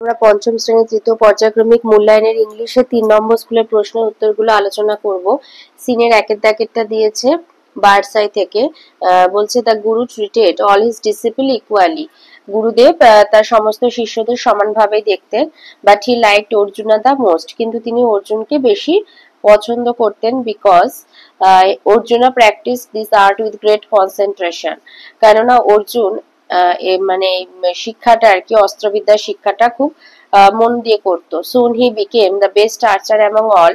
আমরা পঞ্চম শ্রেণীর তৃতীয় পর্যায়ক্রমিক মূল্যায়নের ইংলিশে ৩ নম্বর স্কুলের প্রশ্নের উত্তরগুলো আলোচনা করব। সিনের একের দাগেরটা দিয়েছে বার্সাই থেকে। বলছে the guru treated all his disciple equally. গুরুদেব তার সমস্ত শিষ্যদের সমানভাবে দেখতেন, but he liked Arjuna the most, কিন্তু তিনি অর্জুনকে বেশি পছন্দ করতেন। Because Arjuna practice this art with great concentration, কেননা অর্জুন মানে শিক্ষাটা আর কি, অস্ত্রবিদ্যার শিক্ষাটা খুব মন দিয়ে করতো। Soon he became the best archer among all,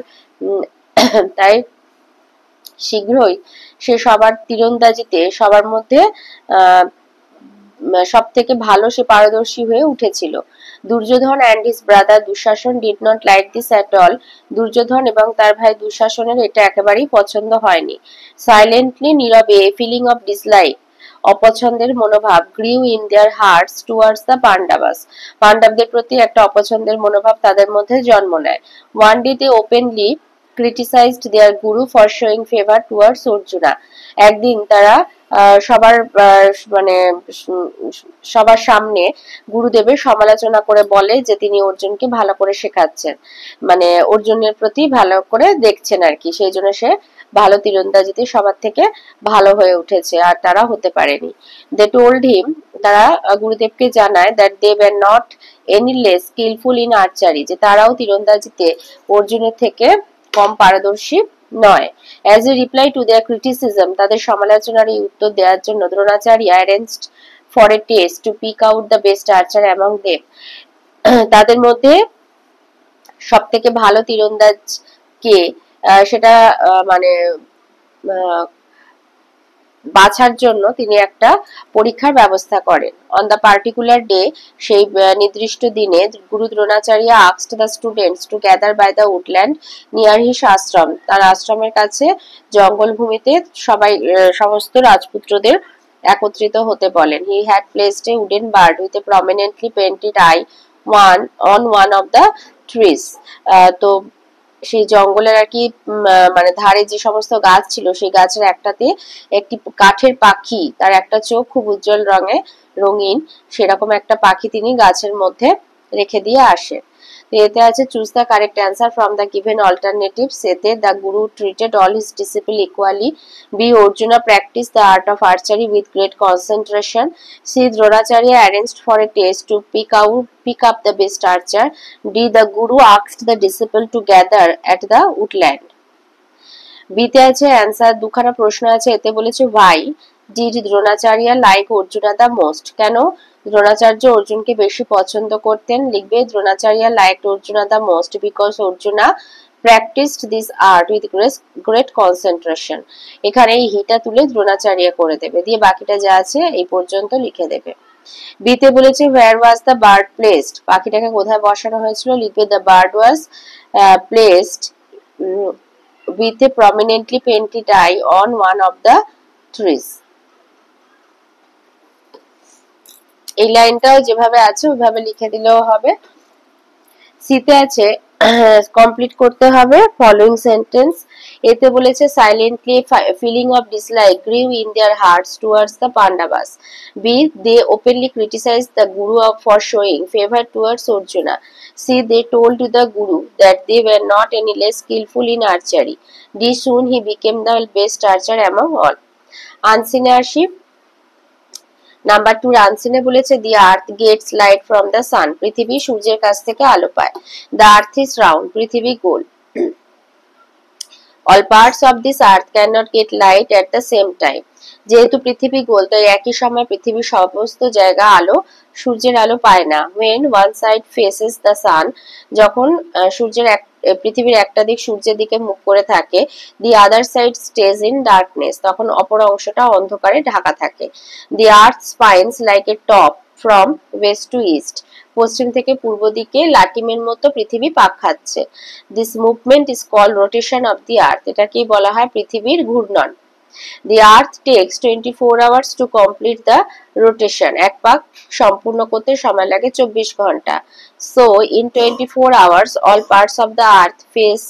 তাই শীঘ্রই সে সবার তীরন্দাজিতে সবার মধ্যে সব থেকে ভালো সে পারদর্শী হয়ে উঠেছিল। Duryodhan and his brother Dushasan did not like this at all. Duryodhan এবং তার ভাই দুঃশাসনের এটা একেবারেই পছন্দ হয়নি। সাইলেন্টলি, নীরবে, ফিলিং অফ ডিসলাইক, অপছন্দের মনোভাব, grew in their hearts towards the Pandavas, পান্ডবদের প্রতি একটা অপছন্দের মনোভাব তাদের মধ্যে জন্ম নেয়। One day they openly criticised their guru for showing favour towards Arjuna. একদিন তারা সবার সামনে গুরুদেবের সমালোচনা করে বলে যে তিনি অর্জুনকে ভালো করে শেখাচ্ছেন, মানে অর্জুনের প্রতি ভালো করে দেখছেন আর কি, সেই জন্য সে ভালো তীরন্দাজিতে সবার থেকে ভালো হয়ে উঠেছে আর তারা হতে পারেনি। দে টোল্ড হিম, তারা গুরুদেবকে জানায় that they were not any less skilful in archery, যে তারাও তীরন্দাজিতে অর্জুনের থেকে কম পারদর্শী নয়। As a reply to their criticism, তাদের সমালোচনার এই উত্তর দেওয়ার জন্য Dronacharya arranged for a test to pick out the best archer among them. তাদের মধ্যে সব থেকে ভালো তীরন্দাজ কে সেটা মানে বাছার জন্য তিনি একটা পরীক্ষার ব্যবস্থা করেন। অন দ্য পার্টিকুলার ডে, সেই নির্দিষ্ট দিনে, Guru Dronacharya asked the students to gather by the woodland near his ashram, তার আশ্রমের কাছে জঙ্গলভূমিতে সমস্ত রাজপুত্রদের একত্রিত হতে বলেন। He had placed a wooden bird with a prominently painted eye on one of the trees. তো সেই জঙ্গলের আর কি মানে ধারে যে সমস্ত গাছ ছিল সেই গাছের একটাতে একটি কাঠের পাখি, তার একটা চোখ খুব উজ্জ্বল রঙিন, সেরকম একটা পাখি তিনি গাছের মধ্যে রেখে দিয়ে আসে। তো এতে আছে choose the correct answer from the given alternatives. এতে the guru treated all his disciple equally, B Arjuna practice the art of archery with great concentration, C Dronacharya arranged for a test to pick up the best archer, D the guru asked the disciple to gather at the woodland. বিতে আছে answer, দুখানা প্রশ্ন আছে, এতে বলেছে why did Dronacharya like Arjuna the most, কেন দ্রোণাচার্য অর্জুনকে বেশি পছন্দ করতেন। লিখবে Dronacharya liked Arjuna the most because Arjuna practiced this art with great concentration। এখানে এই হিটা তুলে দ্রোণাচার্য করে দেবে, দিয়ে বাকিটা যা আছে এই পর্যন্ত লিখে দেবে। বিতে বলেছে where was the bird placed, পাখিটাকে কোথায় বসানো হয়েছিল। লিখবে the bird was placed with a prominently painted eye on one of the trees। এই লাইনটাও যেভাবে আছে ওইভাবে লিখে দিলেও হবে। সিতে আছে কমপ্লিট করতে হবে ফলোইং সেন্টেন্স। এতে বলেছে silently feeling of dislike grew in their hearts towards the Pandavas. B they openly criticise the guru for showing favour towards Arjuna. C they told to the guru that they were not any less skilful in archery. D soon he became the best archer among all. আনসিনে আসি। Number 2 আনসিনে বলেছে the earth gets light from the sun, পৃথিবী সূর্যের কাছ থেকে আলো পায়। দ্য আর্থ ইজ রাউন্ড, পৃথিবী গোল। All parts of this earth can not get light at the same time, যেহেতু পৃথিবী গোল তাই একই সময় পৃথিবীর সমস্ত জায়গা সূর্যের আলো পায় না। when one side faces the sun, যখন পৃথিবীর একটা দিক সূর্যের দিকে মুখ করে থাকে, the other side stays in darkness, তখন অপর অংশটা অন্ধকারে ঢাকা থাকে। the earth spins like a top from west to east, পশ্চিম থেকে পূর্ব দিকে লাটিমের মতো পৃথিবী পাক খাচ্ছে। this movement is called rotation of the earth, এটাকেই বলা হয় পৃথিবীর ঘূর্ণন। The earth takes 24 hours to complete the rotation, এক পাক সম্পূর্ণ করতে সময় লাগে 24 ঘন্টা। So in 24 hours all parts of the earth face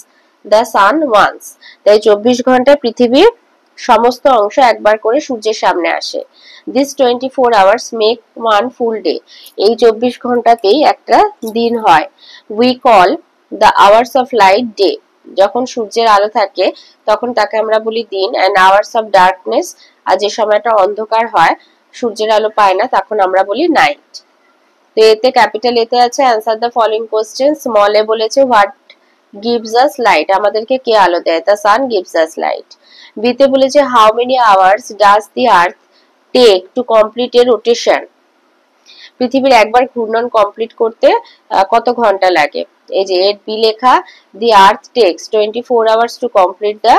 the sun once, তাই 24 ঘন্টায় পৃথিবীর সমস্ত অংশ একবার করে সূর্যের সামনে আসে। This 24 hours make one full day. এই 24 ঘন্টাতেই একটা দিন হয়। We call the hours of light day. যখন সূর্যের আলো থাকে তখন তাকে আমরা বলি দিন, অ্যান্ড আওয়ার্স অফ ডার্কনেস, আর যে সময়টা অন্ধকার হয় সূর্যের আলো পায় না তখন আমরা বলি নাইট। তো এতে ক্যাপিটাল এতে আছে answer the following question. Small A বলেছে হোয়াট গিভস আস লাইট, আমাদেরকে কে আলো দেয়? The sun gives us light. বিতে বলেছে how many hours does the earth take to complete a rotation, পৃথিবীর একবার ঘূর্ণন কমপ্লিট করতে কত ঘন্টা লাগে? এই যে এর বি লেখা, the earth takes 24 hours to complete the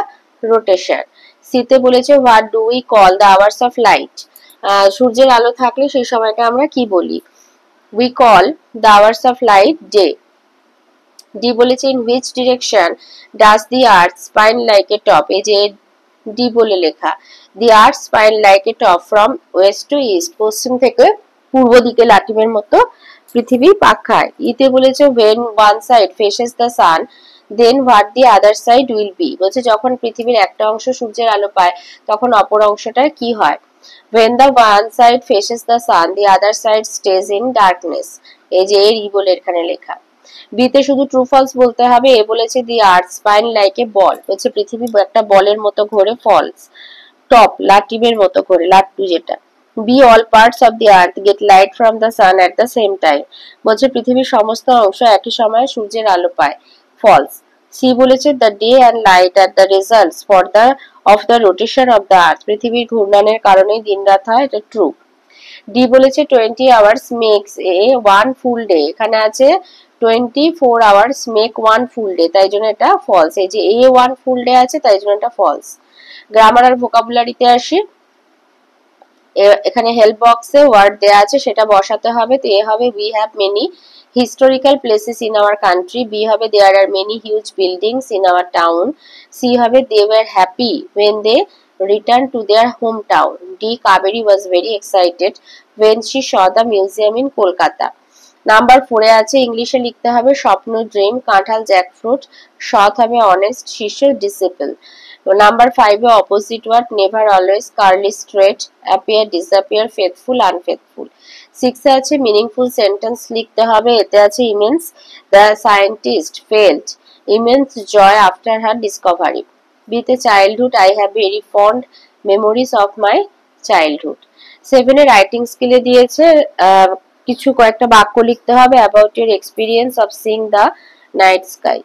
rotation. সিতে বলেছে what do we call the hours of light, সূর্যের আলো থাকলে সেই সময়টা আমরা কি বলি? We call the hours of light day. D বলেছে in which direction does the earth spin like a top, এই যে ডি বলে লেখা, the earth spin like a top from west to east, পশ্চিম থেকে পূর্ব দিকে লাটিমের মতো পৃথিবী পাক খায়। ইতে বলেছে when one side faces the sun then what the other side will be, বলছে যখন পৃথিবীর একটা অংশ সূর্যের আলো পায় তখন অপর অংশটা কি হয়? when the one side faces the sun the other side stays in darkness, এই যে এর ই বলে এখানে লেখা। বিতে শুধু ট্রু ফলস বলতে হবে। এ বলেছে দি আর্থ স্পাইন লাইক এ বল, বলছে পৃথিবী একটা বলের মতো ঘোরে, ফলস। টপ লাটিমের মতো ঘোরে, লাট্টু যেটা। B all parts of the earth get light from the sun at the same time, বলছে পৃথিবীর সমস্ত অংশ একই সময়ে সূর্যের আলো পায়, ফলস। সি বলেছে the day and light are the results for the of the rotation of the earth, পৃথিবীর ঘূর্ণনের কারণেই দিন রাত হয়, এটা ট্রু। ডি বলেছে 20 hours makes a one full day, এখানে আছে 24 hours make one full day, তাই জন্য এটা ফলস। এই যে এ ওয়ান ফুল ডে আছে তাই জন্য এটা ফলস। গ্রামার আর ভোকাবুলারিতে আসি। এখানে হেল্প বক্সে ওয়ার্ড দেয়া আছে সেটা বসাতে হবে। তো এ হবে we have many historical places in our country. B হবে there are many huge buildings in our town. C হবে they were happy when they returned to their hometown. D Kaveri was very excited when she saw the museum in Kolkata. Number 4 এ আছে ইংলিশে লিখতে হবে স্বপ্ন dream, কাঁঠাল jackfruit, সৎ হবে honest, শিষ্য disciple. Number 5 A opposite word never always, curly straight, appear disappear, faithful unfaithful. 6 A আছে মিনিংফুল সেন্টেন্স লিখতে হবে। এতে আছে immense the scientist felt immense joy after her discovery. বিতে childhood I have very fond memories of my childhood. 7 A writing স্কিলে দিয়েছে কিছু কয়েকটা বাক্য লিখতে হবে about your experience of seeing the night sky.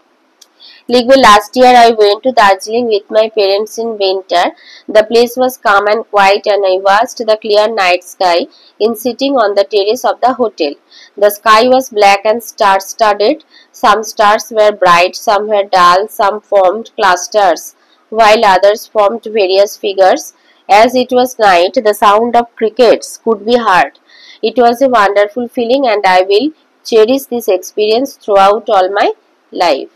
লিখবে last year I went to Darjeeling with my parents in winter. The place was calm and quiet and I watched the clear night sky in sitting on the terrace of the hotel. The sky was black and star-studded. Some stars were bright, some were dull, some formed clusters, while others formed various figures. As it was night, the sound of crickets could be heard. It was a wonderful feeling and I will cherish this experience throughout all my life.